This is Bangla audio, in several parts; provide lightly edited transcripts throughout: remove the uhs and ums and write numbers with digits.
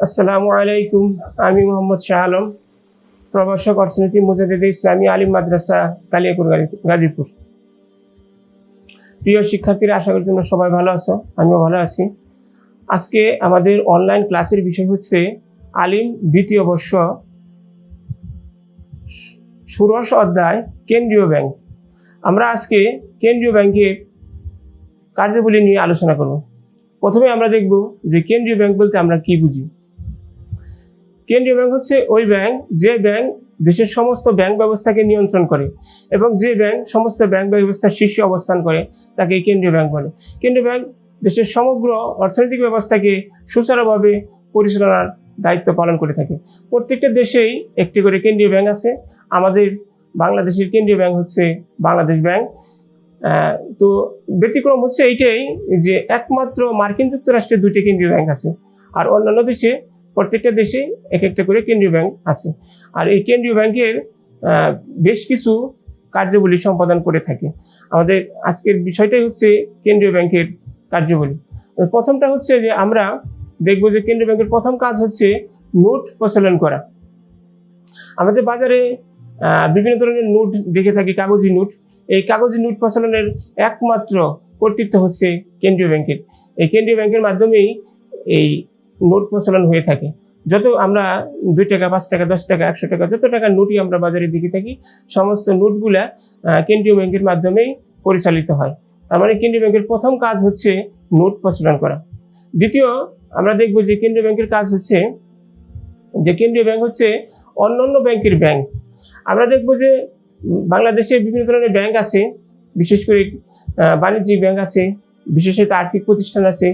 আসসালামু আলাইকুম। আমি মোহাম্মদ শাহ আলম, প্রভাষক অর্থনীতি মুজাদ্দিদে ইসলামী আলিম মাদ্রাসা কালিয়াকুর গাজীপুর। প্রিয় শিক্ষার্থীরা, আশা করি তোমরা সবাই ভালো আছো, আমিও ভালো আছি। আজকে আমাদের অনলাইন ক্লাসের বিষয় হচ্ছে আলিম দ্বিতীয় বর্ষ, ষোড়শ অধ্যায় কেন্দ্রীয় ব্যাংক। আমরা আজকে কেন্দ্রীয় ব্যাংকের কার্যাবলী নিয়ে আলোচনা করব। প্রথমে আমরা দেখব যে কেন্দ্রীয় ব্যাংক বলতে আমরা কি বুঝি। কেন্দ্রীয় ব্যাংক হচ্ছে ওই ব্যাংক যে ব্যাংক দেশের সমস্ত ব্যাংক ব্যবস্থাকে নিয়ন্ত্রণ করে এবং যে ব্যাংক সমস্ত ব্যাংক ব্যবস্থার শীর্ষে অবস্থান করে তাকে কেন্দ্রীয় ব্যাংক বলে। কেন্দ্রীয় ব্যাংক দেশের সমগ্র অর্থনৈতিক ব্যবস্থাকে সুচারুভাবে পরিচালনার দায়িত্ব পালন করে থাকে। প্রত্যেকটা দেশেই একটি করে কেন্দ্রীয় ব্যাংক আছে। আমাদের বাংলাদেশের কেন্দ্রীয় ব্যাংক হচ্ছে বাংলাদেশ ব্যাংক। তো ব্যতিক্রম হচ্ছে এইটাই যে একমাত্র মার্কিন যুক্তরাষ্ট্রে দুটি কেন্দ্রীয় ব্যাংক আছে, আর অন্যান্য দেশে প্রত্যেকটা দেশে এক একটা করে কেন্দ্রীয় ব্যাংক আছে। আর এই কেন্দ্রীয় ব্যাংকের বেশ কিছু কার্যাবলী সম্পাদন করে থাকে। আমাদের আজকের বিষয়টাই হচ্ছে কেন্দ্রীয় ব্যাংকের কার্যাবলী। প্রথমটা হচ্ছে যে আমরা দেখব যে কেন্দ্রীয় ব্যাংকের প্রথম কাজ হচ্ছে নোট প্রচলন করা। আমাদের বাজারে বিভিন্ন ধরনের নোট দেখে থাকি, কাগজি নোট। এই কাগজি নোট প্রচলনের একমাত্র কর্তৃত্ব হচ্ছে কেন্দ্রীয় ব্যাংকের। এই কেন্দ্রীয় ব্যাংকের মাধ্যমেই এই নোট প্রচলন হয়ে থাকে। যত আমরা 2 টাকা, 5 টাকা, 10 টাকা, 100 টাকা, যত টাকার নোটই আমরা বাজারে দেখে থাকি, সমস্ত নোটগুলা কেন্দ্রীয় ব্যাংকের মাধ্যমেই পরিচালিত হয়। তার মানে কেন্দ্রীয় ব্যাংকের প্রথম কাজ হচ্ছে নোট প্রচলন করা। দ্বিতীয় আমরা দেখব যে কেন্দ্রীয় ব্যাংকের কাজ হচ্ছে যে কেন্দ্রীয় ব্যাংক হচ্ছে অন্যান্য ব্যাংকের ব্যাংক। আমরা দেখব যে বাংলাদেশে বিভিন্ন ধরনের ব্যাংক আছে, বিশেষ করে বাণিজ্যিক ব্যাংক আছে, বিশেষত আর্থিক প্রতিষ্ঠান আছে।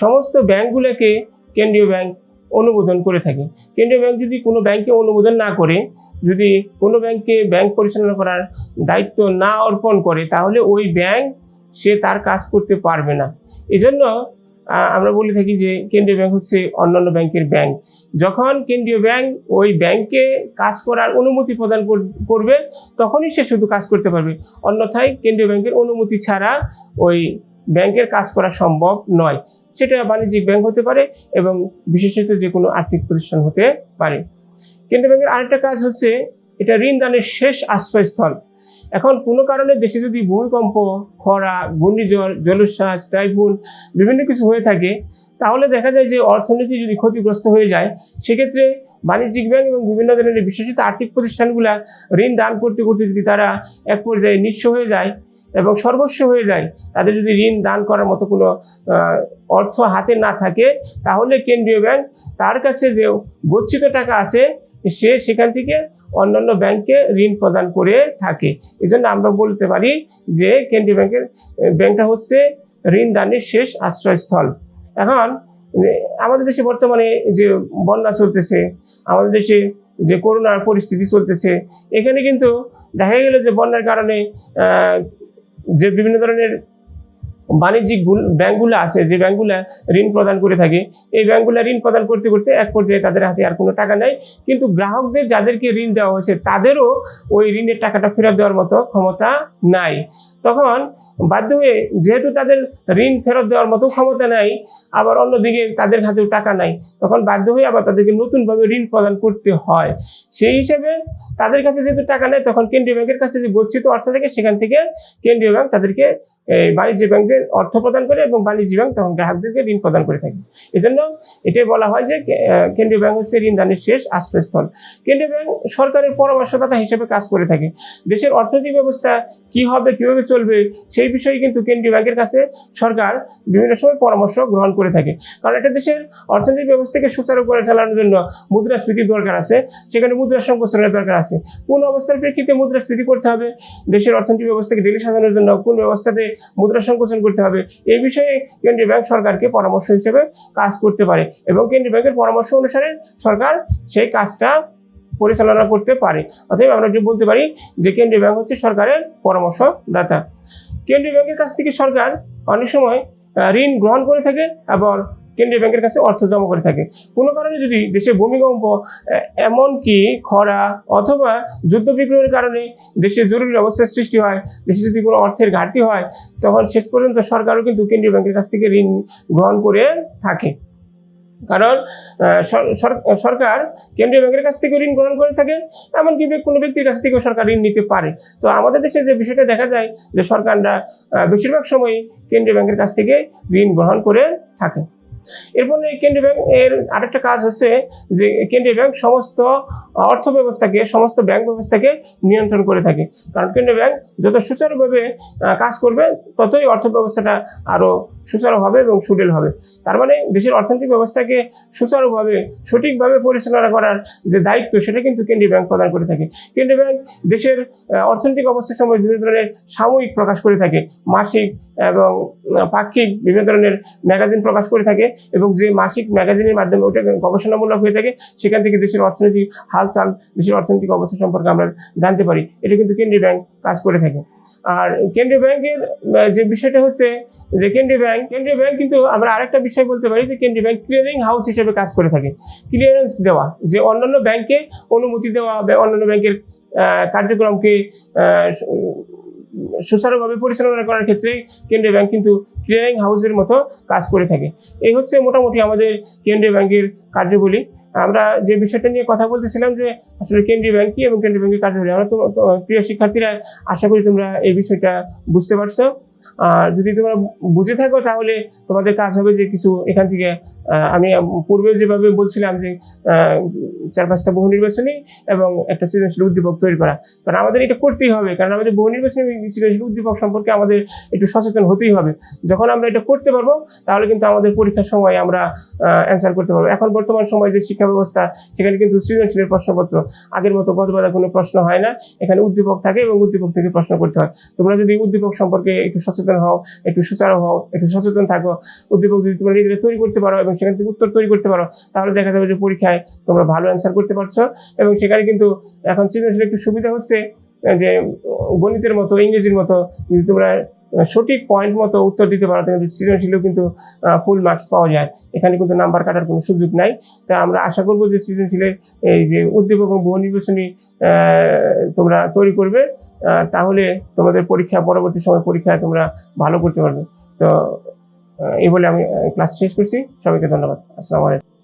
সমস্ত ব্যাংকগুলোকে কেন্দ্রীয় ব্যাংক অনুমোদন করে থাকে। কেন্দ্রীয় ব্যাংক যদি কোনো ব্যাংকে অনুমোদন না করে, যদি কোনো ব্যাংকে ব্যাংক পরিচালনা করার দায়িত্ব না অর্পণ করে, তাহলে ওই ব্যাংক সে তার কাজ করতে পারবে না। এজন্য আমরা বলে থাকি যে কেন্দ্রীয় ব্যাংক হচ্ছে অন্যান্য ব্যাংকের ব্যাংক। যখন কেন্দ্রীয় ব্যাংক ওই ব্যাংকে কাজ করার অনুমতি প্রদান করবে, তখনই সে শুধু কাজ করতে পারবে। অন্যথায় কেন্দ্রীয় ব্যাংকের অনুমতি ছাড়া ওই ব্যাংকের কাজ করা সম্ভব নয়। সেটা বাণিজ্যিক ব্যাংক হতে পারে এবং বিশেষত যে কোনো আর্থিক প্রতিষ্ঠান হতে পারে। কেন্দ্রীয় ব্যাংকের আরেকটা কাজ হচ্ছে এটা ঋণ দানের শেষ আশ্রয়স্থল। এখন কোনো কারণে দেশে যদি ভূমিকম্প, খরা, ঘূর্ণিঝড়, জলোচ্ছ্বাস, টাইফুন বিভিন্ন কিছু হয়ে থাকে, তাহলে দেখা যায় যে অর্থনীতি যদি ক্ষতিগ্রস্ত হয়ে যায়, সেক্ষেত্রে বাণিজ্যিক ব্যাংক এবং বিভিন্ন ধরনের বিশেষিত আর্থিক প্রতিষ্ঠানগুলা ঋণ দান করতে করতে যদি তারা এক পর্যায়ে নিঃস্ব হয়ে যায় এবং সর্বস্ব হয়ে যায়, তাদের যদি ঋণ দান করার মতো কোনো অর্থ হাতে না থাকে, তাহলে কেন্দ্রীয় ব্যাংক তার কাছে যে গচ্ছিত টাকা আছে সে সেখান থেকে অন্যান্য ব্যাংকে ঋণ প্রদান করে থাকে। এই জন্য আমরা বলতে পারি যে কেন্দ্রীয় ব্যাংকটা হচ্ছে ঋণ দানের শেষ আশ্রয়স্থল। এখন আমাদের দেশে বর্তমানে যে বন্যা চলতেছে, আমাদের দেশে যে করোনার পরিস্থিতি চলতেছে, এখানে কিন্তু দেখা গেল যে বন্যার কারণে যে বিভিন্ন ধরনের বাণিজ্যিক ব্যাংকগুলো আছে, যে ব্যাংকগুলো ঋণ প্রদান করে থাকে, এই ব্যাংকগুলো ঋণ প্রদান করতে করতে এক পর্যায়ে তাদের হাতে আর কোনো টাকা নেই। কিন্তু গ্রাহকদের যাদেরকে ঋণ দেওয়া হয়েছে তাদেরও ওই ঋণের টাকাটা ফেরত দেওয়ার মতো ক্ষমতা নাই। তখন বাধ্য হয়ে, যেহেতু তাদের ঋণ ফেরত দেওয়ার মতো ক্ষমতা নাই, আবার অন্যদিকে তাদের হাতেও টাকা নাই, তখন বাধ্য হয়ে আবার তাদেরকে নতুনভাবে ঋণ প্রদান করতে হয়। সেই হিসেবে তাদের কাছে যেহেতু টাকা নেই, তখন কেন্দ্রীয় ব্যাংকের কাছে যে গচ্ছিত অর্থ থাকে, সেখান থেকে কেন্দ্রীয় ব্যাংক তাদেরকে বাণিজ্য ব্যাংকের অর্থ প্রদান করে এবং বাণিজ্য ব্যাংক তখন গ্রাহকদেরকে ঋণ প্রদান করে থাকে। এজন্য এটাই বলা হয় যে কেন্দ্রীয় ব্যাংক হচ্ছে ঋণ দানের শেষ আশ্রয়স্থল। কেন্দ্রীয় ব্যাংক সরকারের পরামর্শদাতা হিসেবে কাজ করে থাকে। দেশের অর্থনৈতিক ব্যবস্থা কি হবে, কিভাবে চলবে, সেই বিষয়ে কিন্তু কেন্দ্রীয় ব্যাংকের কাছে সরকার বিভিন্ন সময় পরামর্শ গ্রহণ করে থাকে। কারণ একটা দেশের অর্থনৈতিক ব্যবস্থাকে সুচারু করে চালানোর জন্য মুদ্রাস্ফীতির দরকার আছে, সেখানে মুদ্রা সংকোচনের দরকার আছে। কোন অবস্থার প্রেক্ষিতে মুদ্রাস্ফীতি করতে হবে, দেশের অর্থনৈতিক ব্যবস্থাকে ঢেলে সাজানোর জন্য কোন ব্যবস্থাতে মুদ্রা সংকোচন করতে হবে, এই বিষয়ে কেন্দ্রীয় ব্যাংক সরকারকে পরামর্শ হিসেবে কাজ করতে পারে এবং কেন্দ্রীয় ব্যাংকের পরামর্শ অনুসারে সরকার সেই কাজটা পরিচালনা করতে পারে। অতএব আমরা যে বলতে পারি যে কেন্দ্রীয় ব্যাংক হচ্ছে সরকারের পরামর্শদাতা। কেন্দ্রীয় ব্যাংকের কাছ থেকে সরকার অনেক সময় ঋণ গ্রহণ করে থাকে, আবার কেন্দ্রীয় ব্যাংকের কাছে অর্থ জমা করে থাকে। কোনো কারণে যদি দেশে ভূমিকম্প, এমনকি খরা অথবা যুদ্ধ বিগ্রহের কারণে দেশে জরুরি অবস্থার সৃষ্টি হয়, দেশে যদি কোনো অর্থের ঘাটতি হয়, তখন শেষ পর্যন্ত সরকারও কিন্তু কেন্দ্রীয় ব্যাংকের কাছ থেকে ঋণ গ্রহণ করে থাকে। কারণ সরকার কেন্দ্রীয় ব্যাংকের কাছ থেকে ঋণ গ্রহণ করে থাকে, এমনকি কোনো ব্যক্তির কাছ থেকেও সরকার ঋণ নিতে পারে। তো আমাদের দেশে যে বিষয়টা দেখা যায় যে সরকাররা বেশিরভাগ সময়ই কেন্দ্রীয় ব্যাংকের কাছ থেকে ঋণ গ্রহণ করে থাকে। এরপরে কেন্দ্রীয় ব্যাংক এর আরেকটা কাজ হচ্ছে যে কেন্দ্রীয় ব্যাংক সমস্ত অর্থ ব্যবস্থাকে, সমস্ত ব্যাংক ব্যবস্থাকে নিয়ন্ত্রণ করে থাকে। কারণ কেন্দ্রীয় ব্যাংক যত সুচারুভাবে কাজ করবে ততই অর্থ ব্যবস্থাটা আরও সুচারু হবে এবং সুদৃঢ় হবে। তার মানে দেশের অর্থনৈতিক ব্যবস্থাকে সুচারুভাবে, সঠিকভাবে পরিচালনা করার যে দায়িত্ব, সেটা কিন্তু কেন্দ্রীয় ব্যাংক প্রদান করে থাকে। কেন্দ্রীয় ব্যাংক দেশের অর্থনৈতিক অবস্থার সময় বিভিন্ন ধরনের সাময়িক প্রকাশ করে থাকে, মাসিক এবং পাক্ষিক বিভিন্ন ধরনের ম্যাগাজিন প্রকাশ করে থাকে, এবং যে মাসিক ম্যাগাজিনের মাধ্যমে ওটা গবেষণামূলক হয়ে থাকে, সেখান থেকে দেশের অর্থনৈতিক হালচাল, দেশের অর্থনৈতিক অবস্থা সম্পর্কে আমরা জানতে পারি। এটা কিন্তু কেন্দ্রীয় ব্যাংক কাজ করে থাকে। আর কেন্দ্রীয় ব্যাংকের যে বিষয়টা হচ্ছে যে কেন্দ্রীয় ব্যাংক কিন্তু আমরা আরেকটা বিষয় বলতে পারি যে কেন্দ্রীয় ব্যাংক ক্লিয়ারিং হাউস হিসেবে কাজ করে থাকে। ক্লিয়ারেন্স দেওয়া, যে অন্যান্য ব্যাংকে অনুমতি দেওয়া, অন্যান্য ব্যাংকের কার্যক্রমকে সুচারুভাবে পরিচালনা করার ক্ষেত্রে কেন্দ্রীয় ব্যাংক কিন্তু ক্লিয়ারিং হাউসের মতো কাজ করে থাকে। এই হচ্ছে মোটামুটি আমাদের কেন্দ্রীয় ব্যাংকের কার্যাবলী। আমরা যে বিষয়টা নিয়ে কথা বলতেছিলাম যে আসলে কেন্দ্রীয় ব্যাংক কি এবং কেন্দ্রীয় ব্যাংকের কার্যাবলী, আমরা তো প্রিয় শিক্ষার্থীরা, আশা করি তোমরা এই বিষয়টা বুঝতে পারছো। আর যদি তোমরা বুঝে থাকো তাহলে তোমাদের কাজ হবে যে কিছু এখান থেকে আমি পূর্বে যেভাবে বলছিলাম যে 4-5টা বহু নির্বাচনী এবং একটা সৃজনশীল উদ্দীপক তৈরি করা, কারণ আমাদের এটা করতেই হবে। কারণ আমাদের বহু নির্বাচনী সৃজনশীল উদ্দীপক সম্পর্কে আমাদের একটু সচেতন হতেই হবে। যখন আমরা এটা করতে পারবো তাহলে কিন্তু আমাদের পরীক্ষার সময় আমরা অ্যান্সার করতে পারবো। এখন বর্তমান সময়ে যে শিক্ষা ব্যবস্থা, সেখানে কিন্তু সৃজনশীলের প্রশ্নপত্র আগের মতো গদবাধা কোনো প্রশ্ন হয় না, এখানে উদ্দীপক থাকে এবং উদ্দীপক থেকে প্রশ্ন করতে হয়। তোমরা যদি উদ্দীপক সম্পর্কে একটু সচেতন হও, একটু সুচারু হও, একটু সচেতন থাকো, উদ্দীপক যদি তোমরা নিজেরা তৈরি করতে পারো এবং সেখান থেকে উত্তর তৈরি করতে পারো, তাহলে দেখা যাবে যে পরীক্ষায় তোমরা ভালো অ্যান্সার করতে পারছো। এবং সেখানে কিন্তু এখন সৃজনশীল একটু সুবিধা হচ্ছে যে গণিতের মতো, ইংরেজির মতো যদি তোমরা সঠিক পয়েন্ট মতো উত্তর দিতে পারো, কিন্তু সৃজনশীলেও কিন্তু ফুল মার্কস পাওয়া যায়। এখানে কিন্তু নাম্বার কাটার কোনো সুযোগ নাই। তা আমরা আশা করবো যে সৃজনশীলের এই যে উদ্দীপক এবং বহু নির্বাচনী তোমরা তৈরি করবে, তাহলে তোমাদের পরীক্ষা, পরবর্তী সময় পরীক্ষায় তোমরা ভালো করতে পারবে। তো এই বলে আমি ক্লাস শেষ করছি। সবাইকে ধন্যবাদ। আসসালামু আলাইকুম।